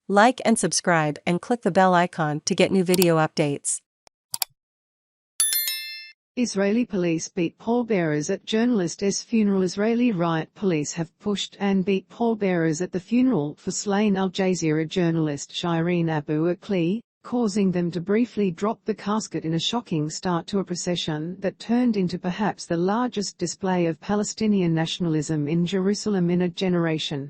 Like and subscribe and click the bell icon to get new video updates. Israeli police beat pallbearers at journalist's funeral. Israeli riot police have pushed and beat pallbearers at the funeral for slain Al Jazeera journalist Shireen Abu Akleh, causing them to briefly drop the casket in a shocking start to a procession that turned into perhaps the largest display of Palestinian nationalism in Jerusalem in a generation.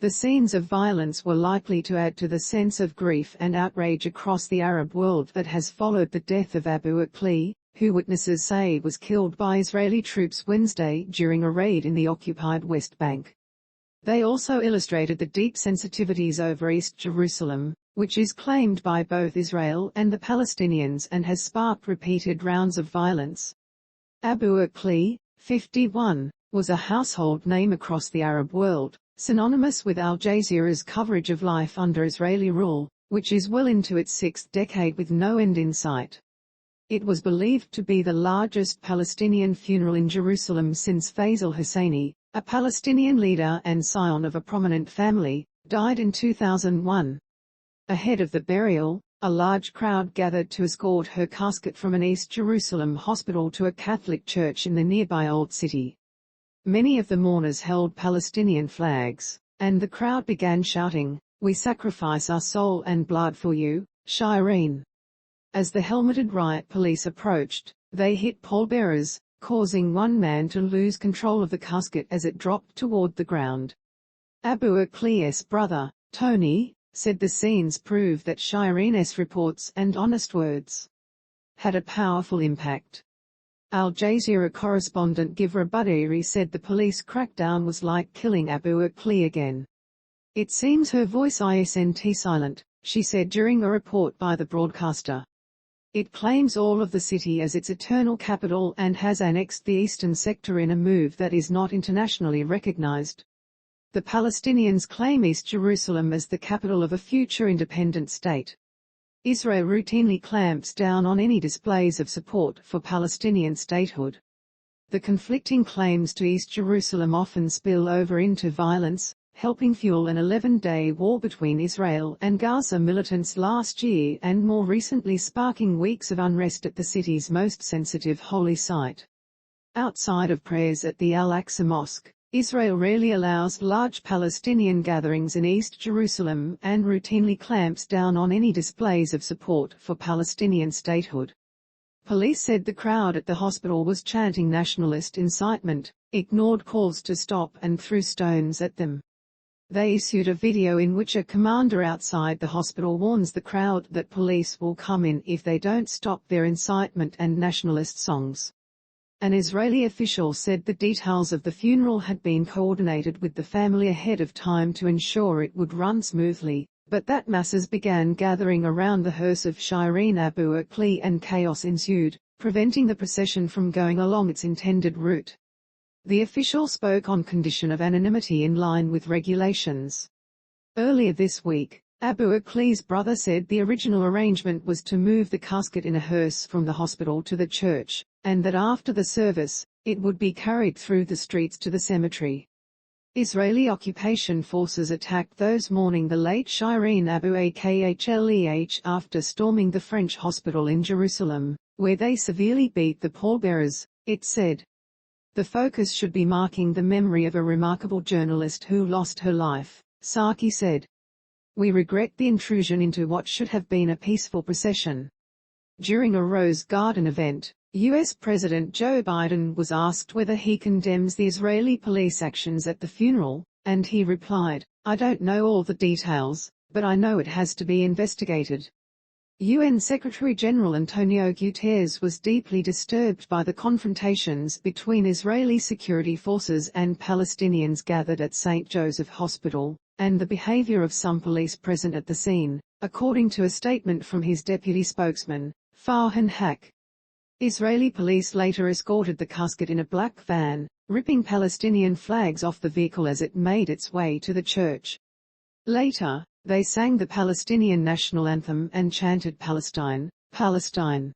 The scenes of violence were likely to add to the sense of grief and outrage across the Arab world that has followed the death of Abu Akleh, who witnesses say was killed by Israeli troops Wednesday during a raid in the occupied West Bank. They also illustrated the deep sensitivities over East Jerusalem, which is claimed by both Israel and the Palestinians and has sparked repeated rounds of violence. Abu Akleh, 51, was a household name across the Arab world, synonymous with Al Jazeera's coverage of life under Israeli rule, which is well into its sixth decade with no end in sight. It was believed to be the largest Palestinian funeral in Jerusalem since Faisal Husseini, a Palestinian leader and scion of a prominent family, died in 2001. Ahead of the burial, a large crowd gathered to escort her casket from an East Jerusalem hospital to a Catholic church in the nearby Old City. Many of the mourners held Palestinian flags, and the crowd began shouting, "We sacrifice our soul and blood for you, Shireen." As the helmeted riot police approached, they hit pallbearers, causing one man to lose control of the casket as it dropped toward the ground. Abu Akleh's brother, Tony, said the scenes prove that Shireen's reports and honest words had a powerful impact. Al Jazeera correspondent Givara Budeiri said the police crackdown was like killing Abu Akleh again. "It seems her voice isn't silent," she said during a report by the broadcaster. "It claims all of the city as its eternal capital and has annexed the eastern sector in a move that is not internationally recognized." The Palestinians claim East Jerusalem as the capital of a future independent state. Israel routinely clamps down on any displays of support for Palestinian statehood. The conflicting claims to East Jerusalem often spill over into violence, helping fuel an 11-day war between Israel and Gaza militants last year and more recently sparking weeks of unrest at the city's most sensitive holy site. Outside of prayers at the Aqsa Mosque, Israel rarely allows large Palestinian gatherings in East Jerusalem and routinely clamps down on any displays of support for Palestinian statehood. Police said the crowd at the hospital was chanting nationalist incitement, ignored calls to stop and threw stones at them. They issued a video in which a commander outside the hospital warns the crowd that police will come in if they don't stop their incitement and nationalist songs. An Israeli official said the details of the funeral had been coordinated with the family ahead of time to ensure it would run smoothly, but that masses began gathering around the hearse of Shireen Abu Akleh and chaos ensued, preventing the procession from going along its intended route. The official spoke on condition of anonymity in line with regulations. Earlier this week, Abu Akleh's brother said the original arrangement was to move the casket in a hearse from the hospital to the church, and that after the service, it would be carried through the streets to the cemetery. Israeli occupation forces attacked those mourning the late Shireen Abu Akhleh after storming the French hospital in Jerusalem, where they severely beat the pallbearers, it said. The focus should be marking the memory of a remarkable journalist who lost her life, Saki said. "We regret the intrusion into what should have been a peaceful procession." During a Rose Garden event, U.S. President Joe Biden was asked whether he condemns the Israeli police actions at the funeral, and he replied, "I don't know all the details, but I know it has to be investigated." UN Secretary General Antonio Guterres was deeply disturbed by the confrontations between Israeli security forces and Palestinians gathered at St. Joseph Hospital, and the behavior of some police present at the scene, according to a statement from his deputy spokesman, Farhan Haq. Israeli police later escorted the casket in a black van, ripping Palestinian flags off the vehicle as it made its way to the church. Later, they sang the Palestinian national anthem and chanted Palestine, Palestine.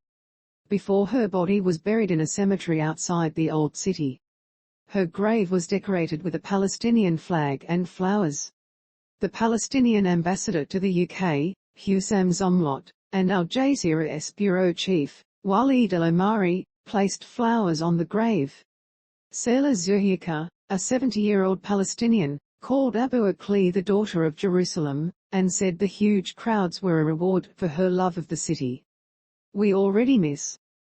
Before her body was buried in a cemetery outside the Old City. Her grave was decorated with a Palestinian flag and flowers. The Palestinian ambassador to the UK, Hussam Zomlot, and Al Jazeera's bureau chief, Walid El-Omari, placed flowers on the grave. Sela Zuhika, a 70-year-old Palestinian, called Abu Akhleh the daughter of Jerusalem, and said the huge crowds were a reward for her love of the city. "We already miss